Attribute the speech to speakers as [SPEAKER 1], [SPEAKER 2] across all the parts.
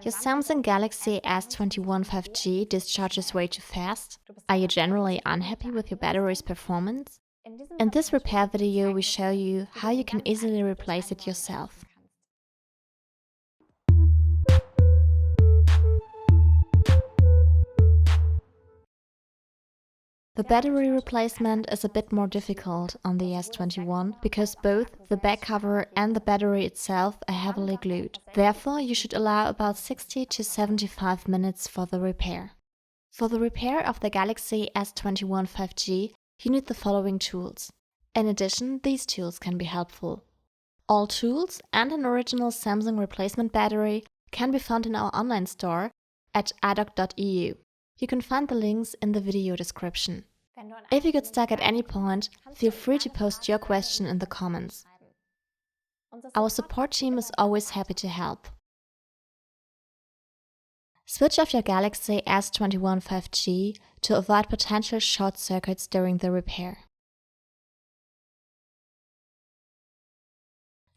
[SPEAKER 1] Your Samsung Galaxy S21 5G discharges way too fast? Are you generally unhappy with your battery's performance? In this repair video, we show you how you can easily replace it yourself. The battery replacement is a bit more difficult on the S21 because both the back cover and the battery itself are heavily glued. Therefore, you should allow about 60 to 75 minutes for the repair. For the repair of the Galaxy S21 5G, you need the following tools. In addition, these tools can be helpful. All tools and an original Samsung replacement battery can be found in our online store at iDoc.eu. You can find the links in the video description. If you get stuck at any point, feel free to post your question in the comments. Our support team is always happy to help. Switch off your Galaxy S21 5G to avoid potential short circuits during the repair.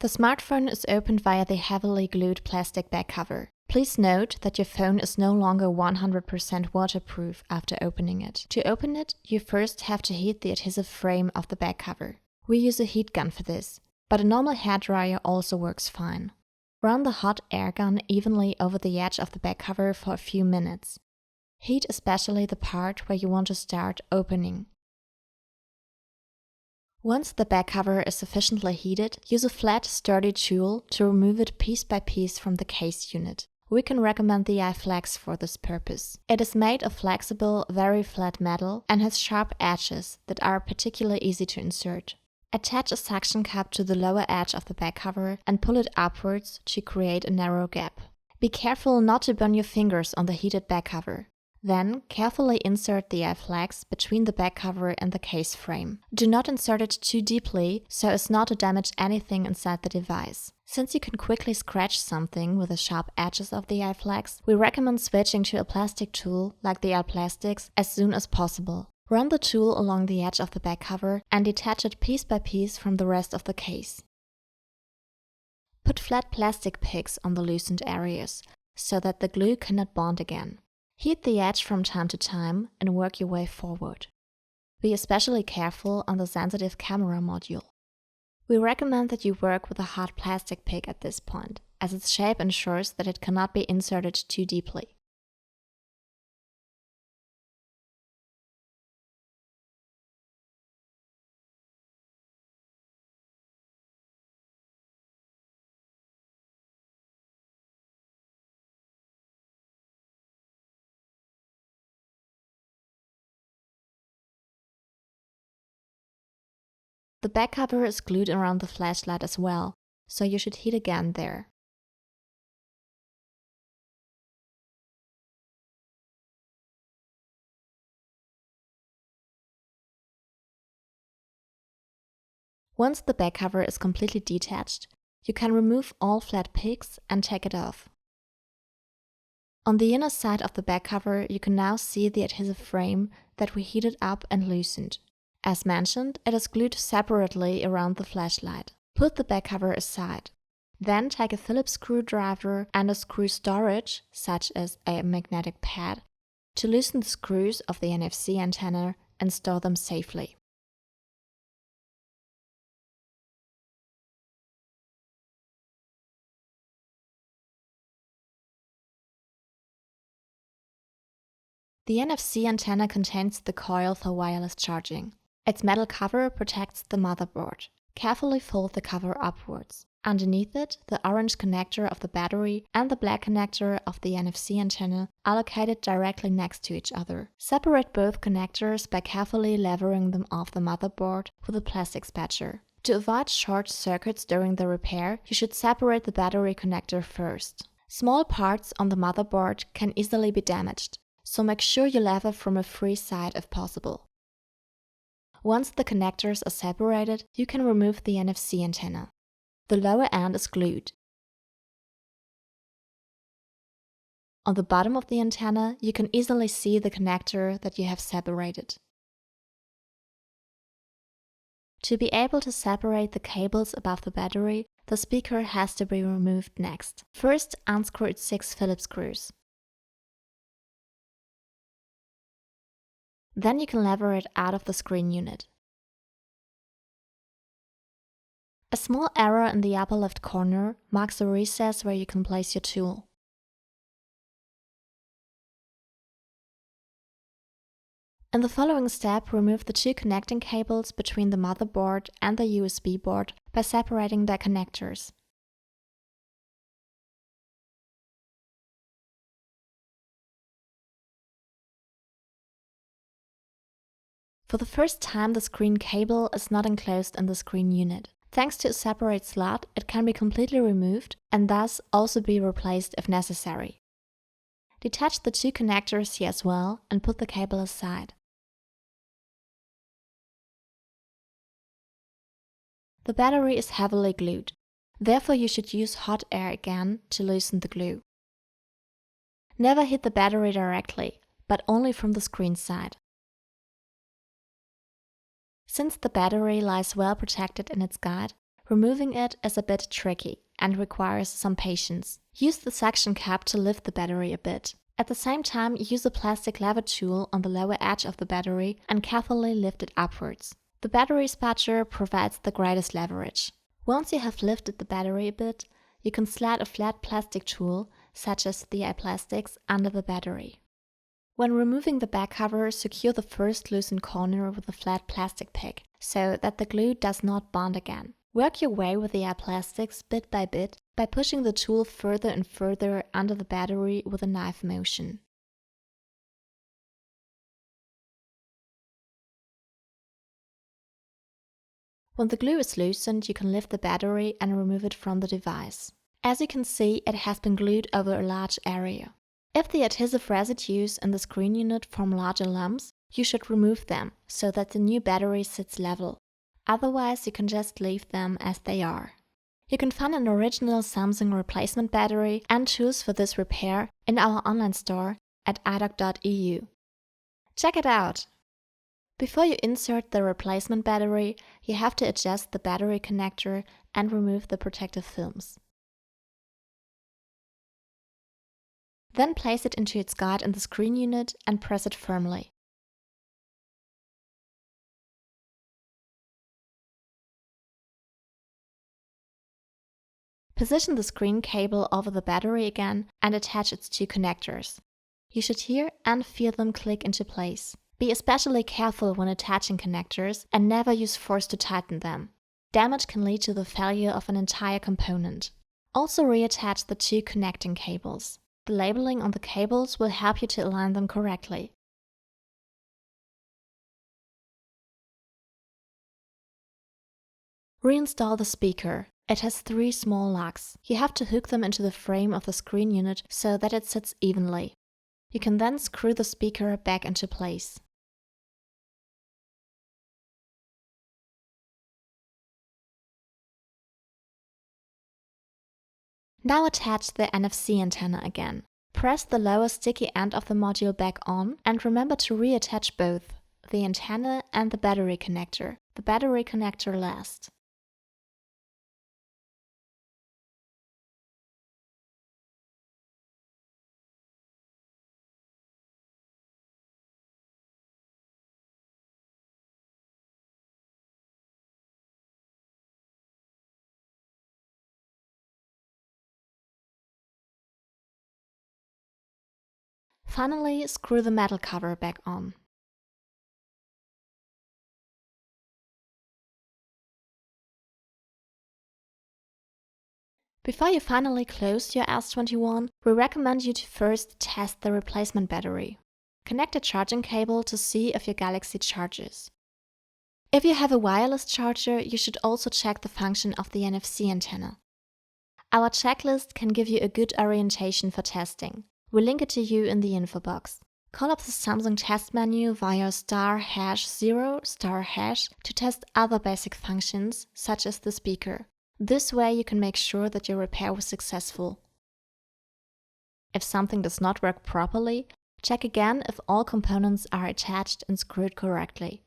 [SPEAKER 1] The smartphone is opened via the heavily glued plastic back cover. Please note that your phone is no longer 100% waterproof after opening it. To open it, you first have to heat the adhesive frame of the back cover. We use a heat gun for this, but a normal hairdryer also works fine. Run the hot air gun evenly over the edge of the back cover for a few minutes. Heat especially the part where you want to start opening. Once the back cover is sufficiently heated, use a flat, sturdy tool to remove it piece by piece from the case unit. We can recommend the iFlex for this purpose. It is made of flexible, very flat metal and has sharp edges that are particularly easy to insert. Attach a suction cup to the lower edge of the back cover and pull it upwards to create a narrow gap. Be careful not to burn your fingers on the heated back cover. Then, carefully insert the iFlex between the back cover and the case frame. Do not insert it too deeply so as not to damage anything inside the device. Since you can quickly scratch something with the sharp edges of the iFlex, we recommend switching to a plastic tool like the iPlastics as soon as possible. Run the tool along the edge of the back cover and detach it piece by piece from the rest of the case. Put flat plastic picks on the loosened areas so that the glue cannot bond again. Heat the edge from time to time and work your way forward. Be especially careful on the sensitive camera module. We recommend that you work with a hard plastic pick at this point, as its shape ensures that it cannot be inserted too deeply. The back cover is glued around the flashlight as well, so you should heat again there. Once the back cover is completely detached, you can remove all flat picks and take it off. On the inner side of the back cover, you can now see the adhesive frame that we heated up and loosened. As mentioned, it is glued separately around the flashlight. Put the back cover aside. Then take a Phillips screwdriver and a screw storage, such as a magnetic pad, to loosen the screws of the NFC antenna and store them safely. The NFC antenna contains the coil for wireless charging. Its metal cover protects the motherboard. Carefully fold the cover upwards. Underneath it, the orange connector of the battery and the black connector of the NFC antenna are located directly next to each other. Separate both connectors by carefully levering them off the motherboard with a plastic spatula. To avoid short circuits during the repair, you should separate the battery connector first. Small parts on the motherboard can easily be damaged, so make sure you lever from a free side if possible. Once the connectors are separated, you can remove the NFC antenna. The lower end is glued. On the bottom of the antenna, you can easily see the connector that you have separated. To be able to separate the cables above the battery, the speaker has to be removed next. First, unscrew its 6 Phillips screws. Then you can lever it out of the screen unit. A small arrow in the upper left corner marks the recess where you can place your tool. In the following step, remove the 2 connecting cables between the motherboard and the USB board by separating their connectors. For the first time, the screen cable is not enclosed in the screen unit. Thanks to a separate slot, it can be completely removed and thus also be replaced if necessary. Detach the 2 connectors here as well and put the cable aside. The battery is heavily glued. Therefore, you should use hot air again to loosen the glue. Never hit the battery directly, but only from the screen side. Since the battery lies well protected in its guide, removing it is a bit tricky and requires some patience. Use the suction cap to lift the battery a bit. At the same time, use a plastic lever tool on the lower edge of the battery and carefully lift it upwards. The battery spatcher provides the greatest leverage. Once you have lifted the battery a bit, you can slide a flat plastic tool, such as the iPlastics, under the battery. When removing the back cover, secure the first loosened corner with a flat plastic pick, so that the glue does not bond again. Work your way with the iPlastics bit by pushing the tool further and further under the battery with a knife motion. When the glue is loosened, you can lift the battery and remove it from the device. As you can see, it has been glued over a large area. If the adhesive residues in the screen unit form larger lumps, you should remove them so that the new battery sits level. Otherwise, you can just leave them as they are. You can find an original Samsung replacement battery and tools for this repair in our online store at iDoc.eu. Check it out! Before you insert the replacement battery, you have to adjust the battery connector and remove the protective films. Then place it into its guide in the screen unit and press it firmly. Position the screen cable over the battery again and attach its 2 connectors. You should hear and feel them click into place. Be especially careful when attaching connectors and never use force to tighten them. Damage can lead to the failure of an entire component. Also reattach the 2 connecting cables. The labeling on the cables will help you to align them correctly. Reinstall the speaker. It has 3 small lugs. You have to hook them into the frame of the screen unit so that it sits evenly. You can then screw the speaker back into place. Now attach the NFC antenna again. Press the lower sticky end of the module back on and remember to reattach both, the antenna and the battery connector. The battery connector last. Finally, screw the metal cover back on. Before you finally close your S21, we recommend you to first test the replacement battery. Connect a charging cable to see if your Galaxy charges. If you have a wireless charger, you should also check the function of the NFC antenna. Our checklist can give you a good orientation for testing. We'll link it to you in the info box. Call up the Samsung test menu via *#0* to test other basic functions, such as the speaker. This way you can make sure that your repair was successful. If something does not work properly, check again if all components are attached and screwed correctly.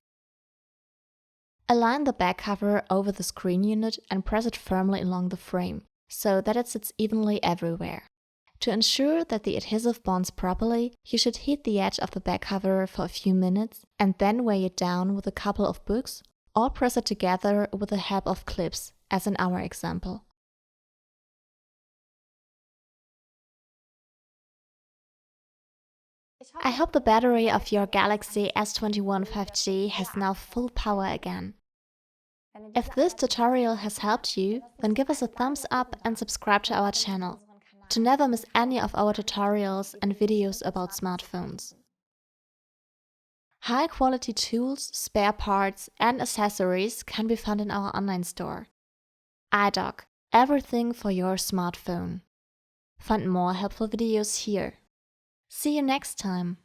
[SPEAKER 1] Align the back cover over the screen unit and press it firmly along the frame, so that it sits evenly everywhere. To ensure that the adhesive bonds properly, you should heat the edge of the back cover for a few minutes and then weigh it down with a couple of books or press it together with the help of clips, as in our example. I hope the battery of your Galaxy S21 5G has now full power again. If this tutorial has helped you, then give us a thumbs up and subscribe to our channel to never miss any of our tutorials and videos about smartphones. High-quality tools, spare parts and accessories can be found in our online store. iDoc, everything for your smartphone. Find more helpful videos here. See you next time!